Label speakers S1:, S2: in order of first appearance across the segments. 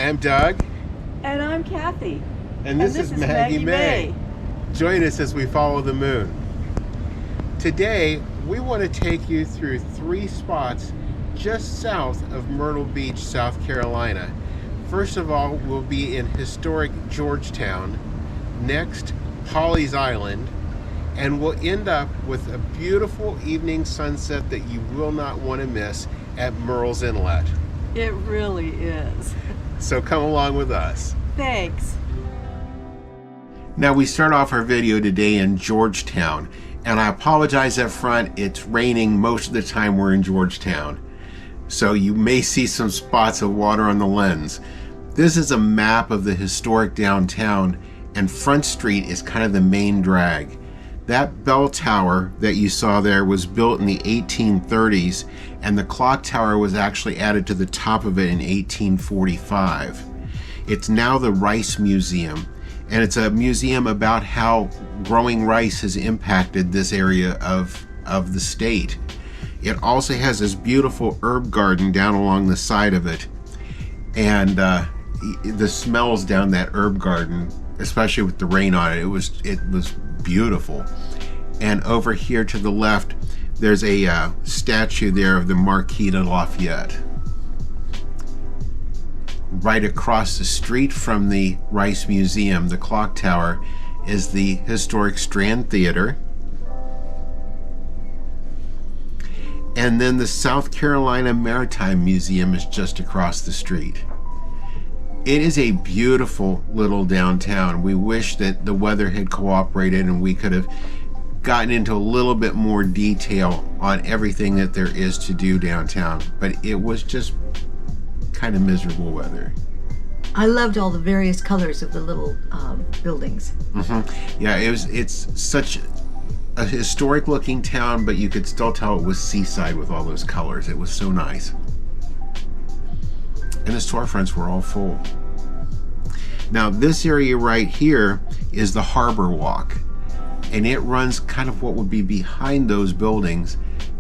S1: I'm Doug.
S2: And I'm Cathy.
S1: And this is Maggie Mae. Join us as we follow the moon. Today, we want to take you through 3 spots just south of Myrtle Beach, South Carolina. First of all, we'll be in historic Georgetown. Next, Pawleys Island. And we'll end up with a beautiful evening sunset that you will not want to miss at Murrells Inlet.
S2: It really is.
S1: So come along with us.
S2: Thanks.
S1: Now we start off our video today in Georgetown. And I apologize up front, it's raining most of the time we're in Georgetown. So you may see some spots of water on the lens. This is a map of the historic downtown, and Front Street is kind of the main drag. That bell tower that you saw there was built in the 1830s, and the clock tower was actually added to the top of it in 1845. It's now the Rice Museum, and it's a museum about how growing rice has impacted this area of the state. It also has this beautiful herb garden down along the side of it, and the smells down that herb garden, especially with the rain on it, it was beautiful. And over here to the left, there's a statue there of the Marquis de Lafayette. Right across the street from the Rice Museum, the clock tower, is the historic Strand Theater. And then the South Carolina Maritime Museum is just across the street. It is a beautiful little downtown. We wish that the weather had cooperated and we could have gotten into a little bit more detail on everything that there is to do downtown, but it was just kind of miserable weather.
S3: I loved all the various colors of the little buildings.
S1: Yeah, it's such a historic looking town, but you could still tell it was seaside with all those colors. It was so nice. And the storefronts were all full. Now this area right here is the Harbor Walk, and it runs kind of what would be behind those buildings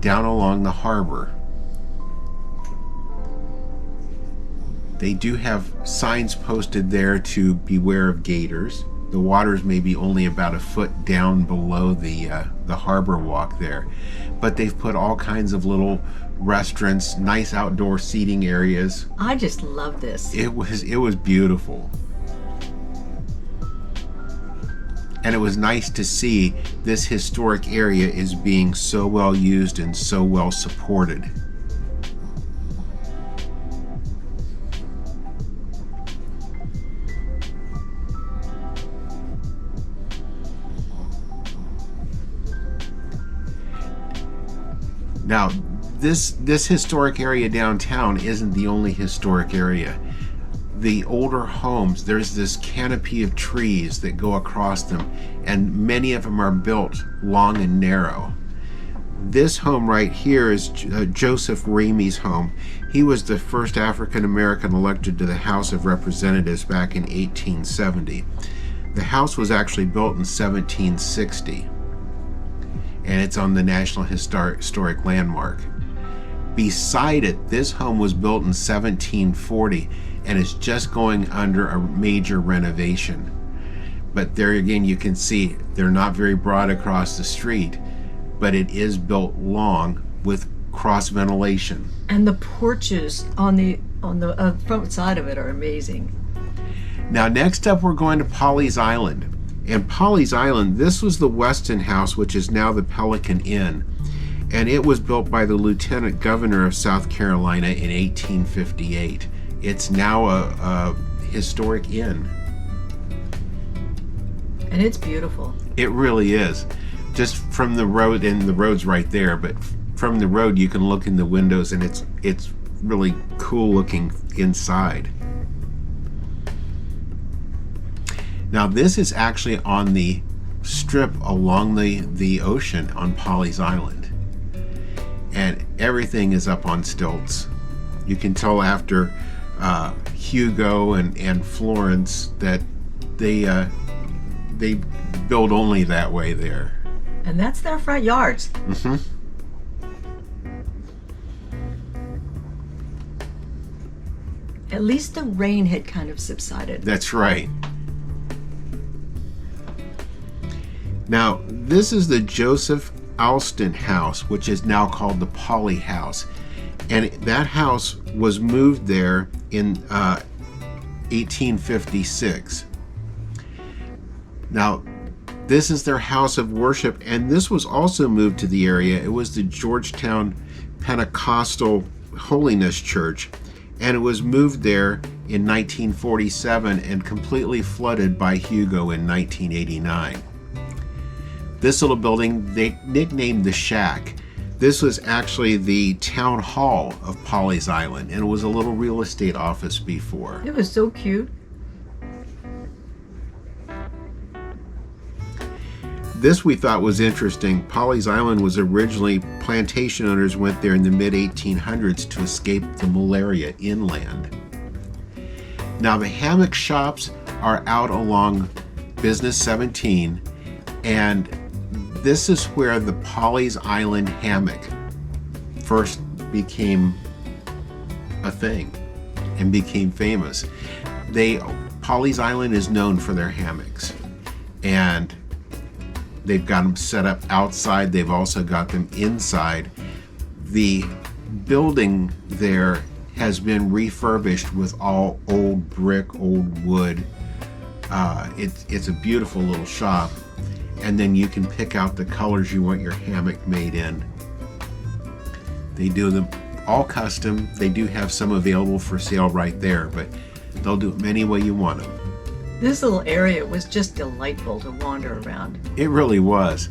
S1: down along the harbor. They do have signs posted there to beware of gators. The water's maybe only about a foot down below the Harbor Walk there, but they've put all kinds of little restaurants, nice outdoor seating areas.
S3: I just love this.
S1: It was beautiful. And it was nice to see this historic area is being so well used and so well supported. Now, this historic area downtown isn't the only historic area. The older homes, there's this canopy of trees that go across them, and many of them are built long and narrow. This home right here is Joseph Ramey's home. He was the first African American elected to the House of Representatives back in 1870. The house was actually built in 1760. And it's on the National Historic Landmark. Beside it, this home was built in 1740 and is just going under a major renovation. But there again, you can see they're not very broad across the street, but it is built long with cross ventilation.
S3: And the porches on the front side of it are amazing.
S1: Now next up, we're going to Pawleys Island. And Pawleys Island, this was the Weston House, which is now the Pelican Inn. And it was built by the Lieutenant Governor of South Carolina in 1858. It's now a historic inn.
S3: And it's beautiful.
S1: It really is. Just from the road, and the road's right there, but from the road you can look in the windows and it's really cool looking inside. Now this is actually on the strip along the ocean on Pawleys Island. And everything is up on stilts. You can tell after Hugo and Florence that they build only that way there.
S3: And that's their front yards. At least the rain had kind of subsided.
S1: That's right. Now, this is the Joseph Allston house, which is now called the Pawley House. And that house was moved there in 1856. Now, this is their house of worship, and this was also moved to the area. It was the Georgetown Pentecostal Holiness Church, and it was moved there in 1947 and completely flooded by Hugo in 1989. This little building they nicknamed the Shack. This was actually the town hall of Pawleys Island, and it was a little real estate office before.
S3: It was so cute.
S1: This we thought was interesting. Pawleys Island was originally, plantation owners went there in the mid-1800s to escape the malaria inland. Now the Hammock Shops are out along Business 17, and this is where the Pawleys Island Hammock first became a thing and became famous. Pawleys Island is known for their hammocks, and they've got them set up outside. They've also got them inside. The building there has been refurbished with all old brick, old wood. It's a beautiful little shop. And then you can pick out the colors you want your hammock made in. They do them all custom. They do have some available for sale right there, but they'll do them any way you want them.
S3: This little area was just delightful to wander around.
S1: It really was.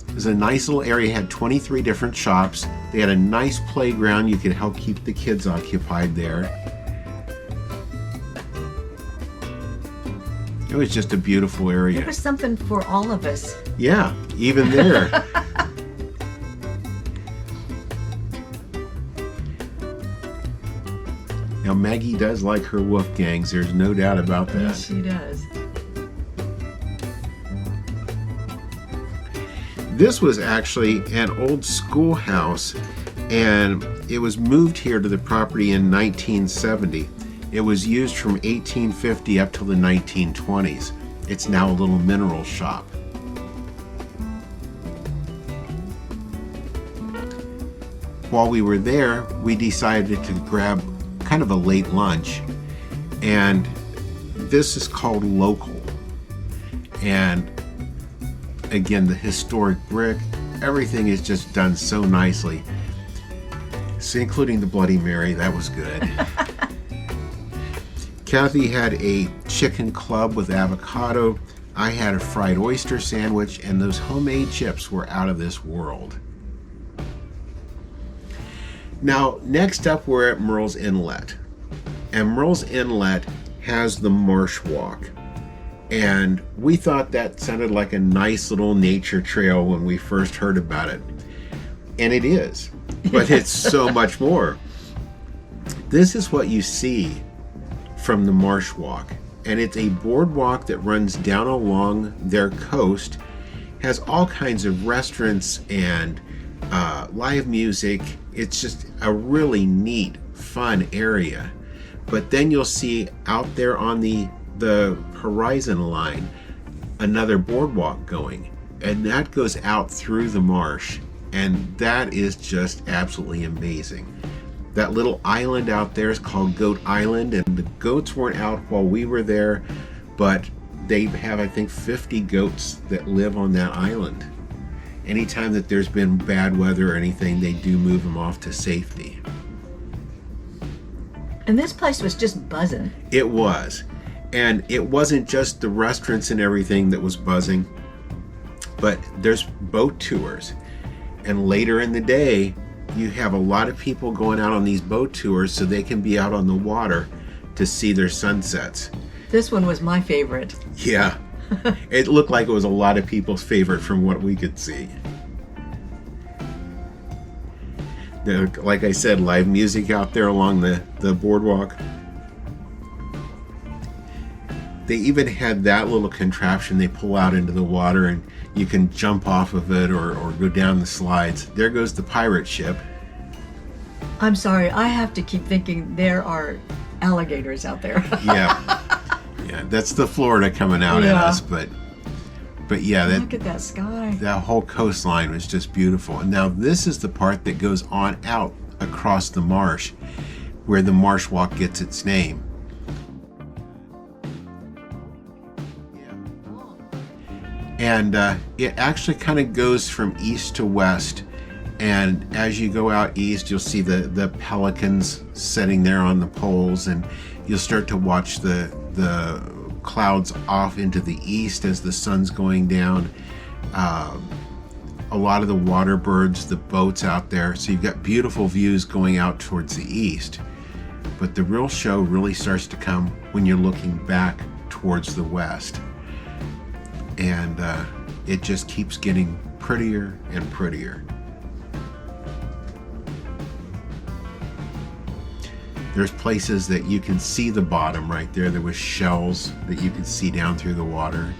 S1: It was a nice little area. It had 23 different shops. They had a nice playground. You could help keep the kids occupied there. It was just a beautiful area.
S3: There was something for all of us.
S1: Yeah, even there. Now Maggie does like her Wolfgangs. There's no doubt about that.
S3: Yes, she does.
S1: This was actually an old schoolhouse, and it was moved here to the property in 1970. It was used from 1850 up till the 1920s. It's now a little mineral shop. While we were there, we decided to grab kind of a late lunch, and this is called Local. And again, the historic brick, everything is just done so nicely. So including the Bloody Mary, that was good. Cathy had a chicken club with avocado. I had a fried oyster sandwich, and those homemade chips were out of this world. Now, next up, we're at Murrells Inlet. And Murrells Inlet has the Marsh Walk. And we thought that sounded like a nice little nature trail when we first heard about it. And it is, but it's so much more. This is what you see from the Marsh Walk, and it's a boardwalk that runs down along their coast, has all kinds of restaurants and live music. It's just a really neat, fun area. But then you'll see out there on the horizon line another boardwalk going, and that goes out through the marsh, and that is just absolutely amazing. That little island out there is called Goat Island, and the goats weren't out while we were there, but they have, I think, 50 goats that live on that island. Anytime that there's been bad weather or anything, they do move them off to safety.
S3: And this place was just buzzing.
S1: It was. And it wasn't just the restaurants and everything that was buzzing, but there's boat tours. And later in the day, you have a lot of people going out on these boat tours so they can be out on the water to see their sunsets.
S3: This one was my favorite.
S1: Yeah. It looked like it was a lot of people's favorite from what we could see. Like I said, live music out there along the boardwalk. They even had that little contraption they pull out into the water, and you can jump off of it or go down the slides. There goes the pirate ship.
S3: I'm sorry, I have to keep thinking there are alligators out there.
S1: Yeah, that's the Florida coming out at us, but yeah,
S3: Look at that sky.
S1: that whole coastline was just beautiful. And now this is the part that goes on out across the marsh, where the Marsh Walk gets its name. And it actually kind of goes from east to west. And as you go out east, you'll see the pelicans sitting there on the poles, and you'll start to watch the clouds off into the east as the sun's going down. A lot of the water birds, the boats out there. So you've got beautiful views going out towards the east. But the real show really starts to come when you're looking back towards the west. And it just keeps getting prettier and prettier. There's places that you can see the bottom right there. There was shells that you could see down through the water.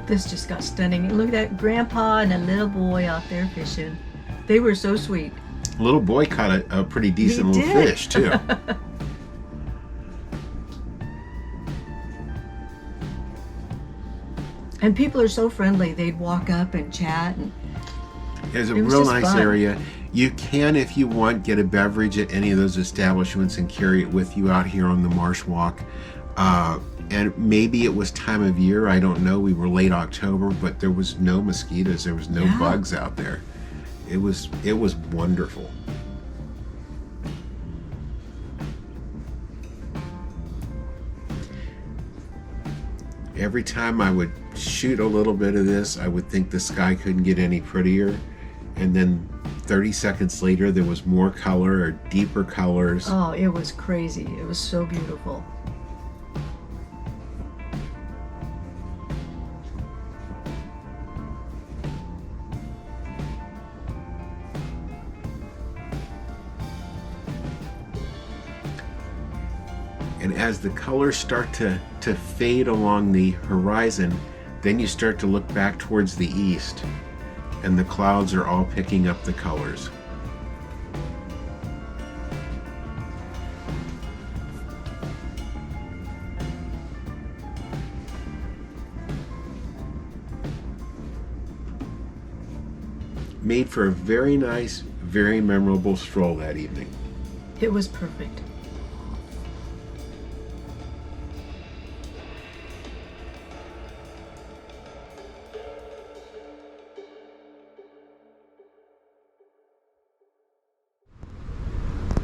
S3: This just got stunning. Look at that grandpa and a little boy out there fishing. They were so sweet.
S1: A little boy caught a pretty decent
S3: He
S1: little
S3: did.
S1: fish too.
S3: And people are so friendly. They'd walk up and chat. And
S1: It's a
S3: It was
S1: real
S3: just
S1: nice
S3: fun.
S1: area. You can, if you want, get a beverage at any of those establishments and carry it with you out here on the Marsh Walk. And maybe it was time of year, I don't know. We were late October, but there was no mosquitoes. There was no
S3: Yeah.
S1: bugs out there. It was wonderful. Every time I would shoot a little bit of this, I would think the sky couldn't get any prettier. And then 30 seconds later, there was more color or deeper colors.
S3: oh, it was crazy. It was so beautiful.
S1: And as the colors start to fade along the horizon, then you start to look back towards the east, and the clouds are all picking up the colors. Made for a very nice, very memorable stroll that evening.
S3: It was perfect.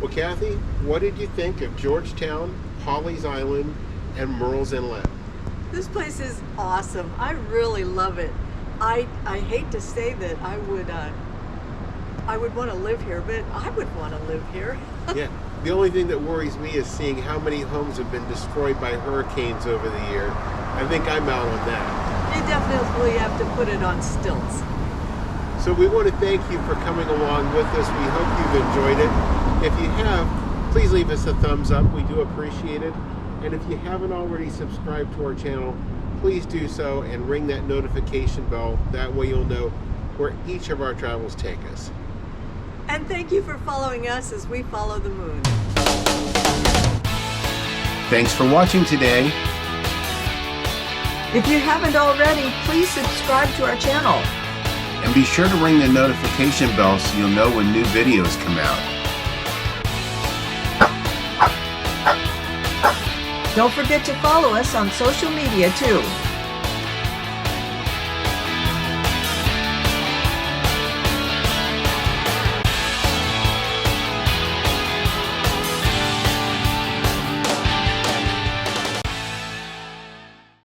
S1: Well, Kathy, what did you think of Georgetown, Pawleys Island, and Murrells Inlet?
S2: This place is awesome. I really love it. I hate to say that I would want to live here, but I would want to live here.
S1: Yeah, the only thing that worries me is seeing how many homes have been destroyed by hurricanes over the year. I think I'm out on that.
S2: You definitely have to put it on stilts.
S1: So we want to thank you for coming along with us. We hope you've enjoyed it. If you have, please leave us a thumbs up. We do appreciate it. And if you haven't already subscribed to our channel, please do so and ring that notification bell. That way you'll know where each of our travels take us.
S2: And thank you for following us as we follow the moon.
S1: Thanks for watching today.
S3: If you haven't already, please subscribe to our channel.
S1: And be sure to ring the notification bell so you'll know when new videos come out.
S3: Don't forget to follow us on social media too.